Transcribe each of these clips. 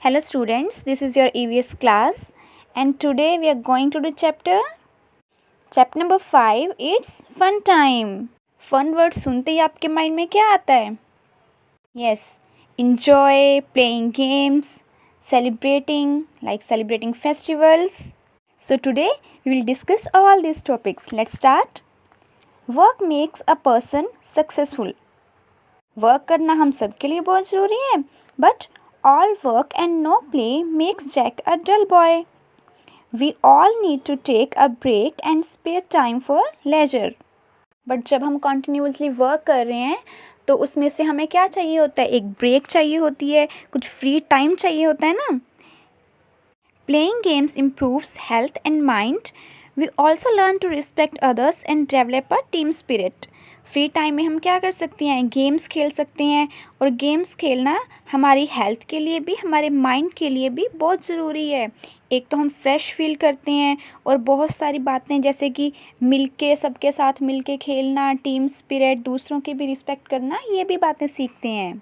Hello students, this is your EVS class and today we are going to do chapter number 5. It's fun time. Fun word सुनते ही आपके mind में क्या आता है? Yes, enjoy, playing games, celebrating festivals. So today we will discuss all these topics. Let's start. Work makes a person successful. Work करना हम सबके लिए बहुत ज़रूरी है, but all work and no play makes Jack a dull boy. We all need to take a break and spare time for leisure. But जब हम continuously work कर रहे हैं तो उसमें से हमें क्या चाहिए होता है? एक ब्रेक चाहिए होती है, कुछ फ्री टाइम चाहिए होता है ना. Playing games improves health and mind. We also learn to respect others and develop a team spirit. Free time में हम क्या कर सकते हैं? गेम्स खेल सकते हैं, और गेम्स खेलना हमारी हेल्थ के लिए भी, हमारे माइंड के लिए भी बहुत ज़रूरी है. एक तो हम फ्रेश फील करते हैं, और बहुत सारी बातें जैसे कि मिलके, सबके साथ मिलके खेलना, टीम स्पिरिट, दूसरों की भी रिस्पेक्ट करना, ये भी बातें सीखते हैं.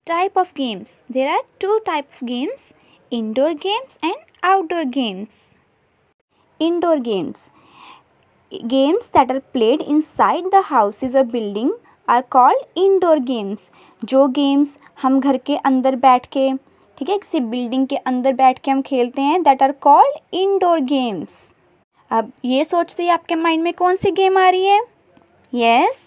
Type of games. There are 2 type of games, indoor games and outdoor games. Indoor games. Games that are played inside the houses or building are called indoor games. जो गेम्स हम घर के अंदर बैठ के, ठीक है, किसी बिल्डिंग के अंदर बैठ के हम खेलते हैं, that are called indoor games. अब ये सोचते ही आपके माइंड में कौन सी गेम आ रही है? Yes,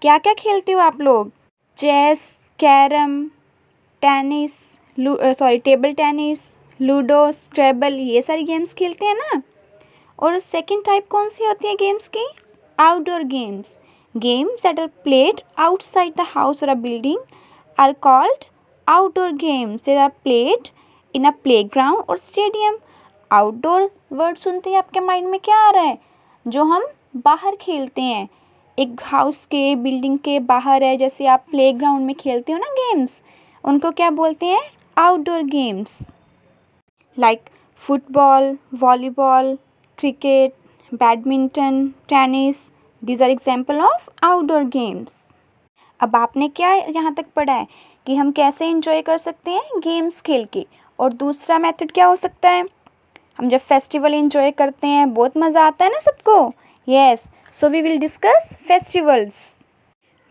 क्या क्या खेलते हो आप लोग? Chess, carrom, tennis, table tennis, ludo, scrabble, ये सारी गेम्स खेलते हैं ना. और सेकेंड टाइप कौन सी होती है गेम्स की? Outdoor games. Games that are played outside the house or a building are called outdoor games. They are played in a playground or stadium. Outdoor word सुनते ही आपके माइंड में क्या आ रहा है? जो हम बाहर खेलते हैं, एक हाउस के, बिल्डिंग के बाहर है, जैसे आप प्लेग्राउंड में खेलते हो ना गेम्स, उनको क्या बोलते हैं? Outdoor games. Like football, volleyball, cricket, badminton, tennis, these are example of outdoor games. अब आपने क्या यहाँ तक पढ़ा है कि हम कैसे enjoy कर सकते हैं गेम्स खेल के, और दूसरा मेथड क्या हो सकता है? हम जब फेस्टिवल enjoy करते हैं, बहुत मज़ा आता है ना सबको. Yes, so we will discuss festivals.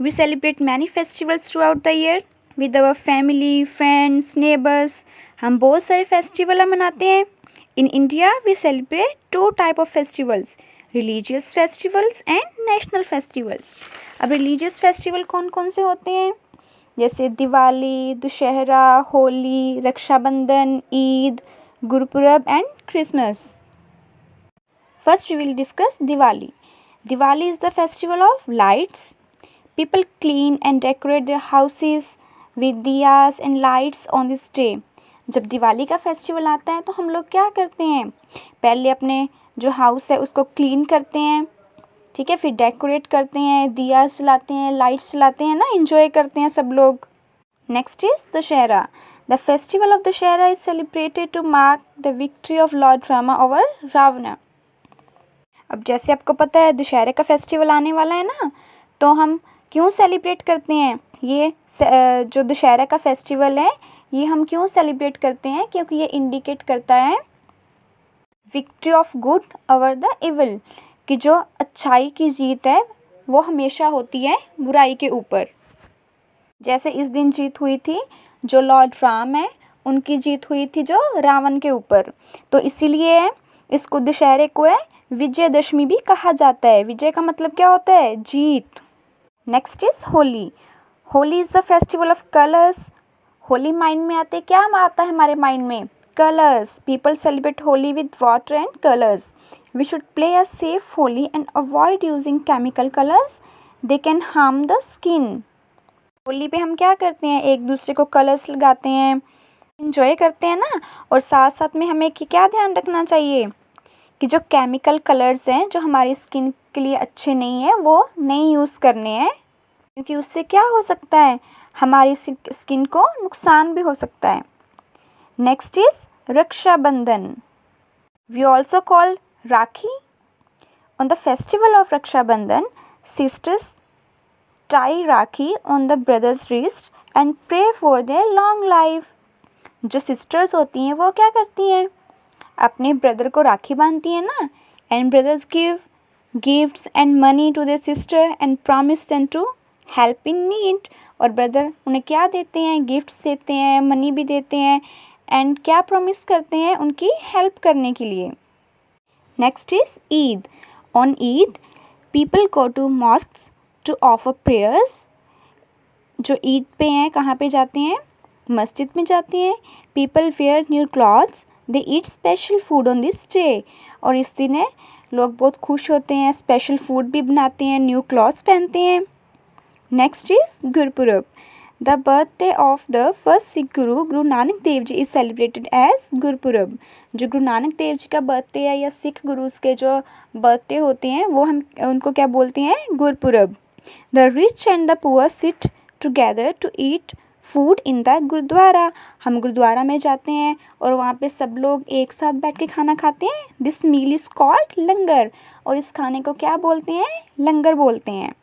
We celebrate many festivals throughout the year with our family, friends, neighbors. हम बहुत सारे फेस्टिवल मनाते हैं. In India, we celebrate 2 type of festivals, religious festivals and national festivals. अब religious festival कौन कौन से होते हैं? जैसे Diwali, Dussehra, Holi, Rakshabandhan, Eid, Gurpurab and Christmas. First, we will discuss Diwali. Diwali is the festival of lights. People clean and decorate their houses with diyas and lights on this day. जब दिवाली का festival आता है तो हम लोग क्या करते हैं? पहले अपने जो हाउस है उसको क्लीन करते हैं, ठीक है, फिर डेकोरेट करते हैं, दिया जलाते हैं, लाइट्स जलाते हैं ना, एंजॉय करते हैं सब लोग. Next is Dussehra. The festival of Dussehra is celebrated to mark the victory of Lord Rama over Ravana. अब जैसे आपको पता है दशहरे का फेस्टिवल आने वाला है ना, तो हम क्यों सेलिब्रेट करते हैं? ये जो दशहरा का फेस्टिवल है, ये हम क्यों सेलिब्रेट करते हैं? क्योंकि ये इंडिकेट करता है victory of good over the evil, कि जो अच्छाई की जीत है वो हमेशा होती है बुराई के ऊपर. जैसे इस दिन जीत हुई थी, जो लॉर्ड राम है उनकी जीत हुई थी जो रावण के ऊपर, तो इसीलिए इसको दशहरे को है विजयदशमी भी कहा जाता है. विजय का मतलब क्या होता है? जीत. Next is Holi. Holi is the festival of colours. Holi mind में आते क्या आता है हमारे माइंड में? Colours. People celebrate Holi with water and colours. We should play a safe Holi and avoid using chemical colours, they can harm the skin. Holi पे हम क्या करते हैं? एक दूसरे को कलर्स लगाते हैं, इंजॉय करते हैं ना, और साथ साथ में हमें क्या ध्यान रखना चाहिए कि जो केमिकल कलर्स हैं जो हमारी स्किन के लिए अच्छे नहीं है, वो नहीं यूज़ करने हैं, क्योंकि उससे क्या हो सकता है? हमारी स्किन को नुकसान भी हो सकता है. Next is Rakshabandhan. We also call rakhi. On the festival of Rakshabandhan, sisters tie rakhi on the brothers wrist and pray for their long life. जो सिस्टर्स होती हैं वो क्या करती हैं, अपने ब्रदर को राखी बांधती हैं ना, and brothers give gifts and money to their sister and promise them to help in need. और ब्रदर उन्हें क्या देते हैं, गिफ्ट्स देते हैं, मनी भी देते हैं, एंड क्या प्रॉमिस करते हैं, उनकी हेल्प करने के लिए। Next is Eid. On Eid people go to mosques to offer prayers. जो ईद पे हैं कहाँ पे जाते हैं, मस्जिद में जाते हैं। People wear new clothes, they eat special food on this day. और इस दिन है लोग बहुत खुश होते हैं, स्पेशल फूड भी बनाते हैं, न्यू क्लॉथ्स पहनते हैं। Next is Gurpurab. The birthday of the first Sikh Guru Guru Nanak Dev ji is celebrated as Gurpurab. जो गुरु नानक देव जी का बर्थडे है या सिख गुरुज के जो बर्थडे होते हैं वो हम उनको क्या बोलते हैं, Gurpurab. The rich and the poor sit together to eat food in the gurdwara. हम गुरुद्वारा में जाते हैं और वहाँ पे सब लोग एक साथ बैठ के खाना खाते हैं। दिस मील इज़ कॉल्ड लंगर। और इस खाने को क्या बोलते हैं, लंगर बोलते हैं।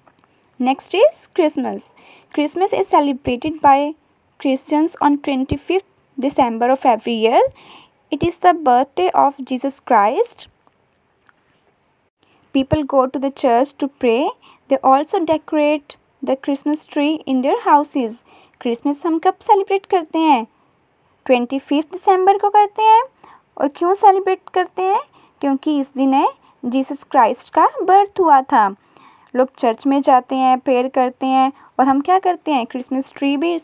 Next is Christmas. Christmas is celebrated by Christians on 25th December of every year. It is the birthday of Jesus Christ. People go to the church to pray. They also decorate the Christmas tree in their houses. Christmas हम कब celebrate करते हैं, 25 दिसंबर को करते हैं। और क्यों celebrate करते हैं, क्योंकि इस दिन है जीसस क्राइस्ट का बर्थ हुआ था। लोग चर्च में जाते हैं, प्रेयर करते हैं, और हम क्या करते हैं, क्रिसमस ट्री भी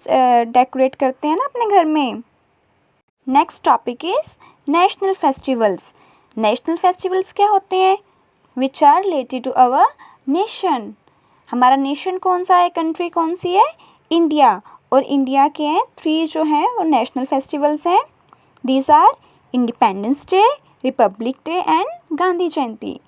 डेकोरेट करते हैं ना अपने घर में। Next topic is national festivals. National festivals क्या होते हैं, which are related to our nation. हमारा नेशन कौन सा है, कंट्री कौन सी है, इंडिया। और इंडिया के हैं 3 जो हैं वो नेशनल फेस्टिवल्स हैं। These are Independence Day, Republic Day and Gandhi Jayanti.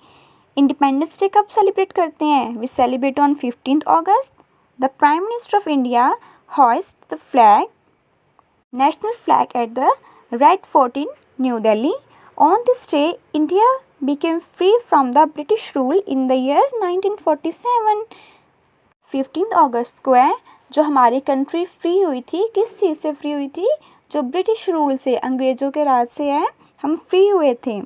Independence Day कब सेलिब्रेट करते हैं, we celebrate on 15th August। The prime minister of India hoist the flag, national flag at the Red Fort in New Delhi. On this day, India became free from the British rule in the year 1947. 15th अगस्त को है जो हमारी country free हुई थी। किस चीज़ से free हुई थी, जो ब्रिटिश रूल से, अंग्रेज़ों के राज से है हम फ्री हुए थे।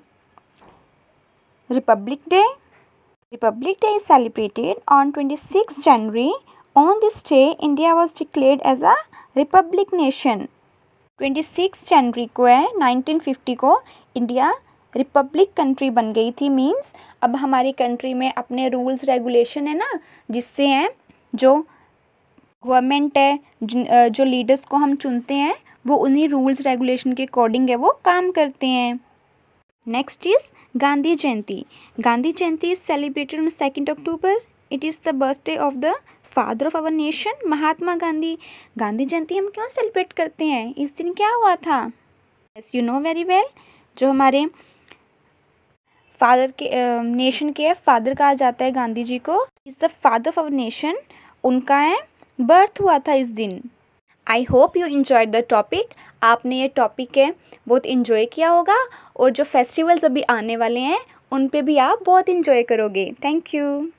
Republic day. Republic day is celebrated on 26 January. On this day, India was declared as a republic nation. 26 जनवरी को है 1950 को इंडिया रिपब्लिक कंट्री बन गई थी। मींस अब हमारी कंट्री में अपने रूल्स रेगुलेशन है ना, जिससे हैं जो गवर्नमेंट है, जो लीडर्स को हम चुनते हैं वो उन्हीं रूल्स रेगुलेशन के अकॉर्डिंग है वो काम करते हैं। Next is Gandhi Jayanti. Gandhi Jayanti is celebrated on 2 October. It is the birthday of the father of our nation, Mahatma Gandhi. Gandhi Jayanti हम क्यों सेलिब्रेट करते हैं, इस दिन क्या हुआ था, yes you know very well, जो हमारे फादर के नेशन के फादर कहा जाता है गांधी जी को, is the father of our nation, उनका है बर्थ हुआ था इस दिन। I hope you enjoyed the topic. आपने ये टॉपिक है बहुत इन्जॉय किया होगा, और जो फेस्टिवल्स अभी आने वाले हैं उन पे भी आप बहुत इन्जॉय करोगे। Thank you.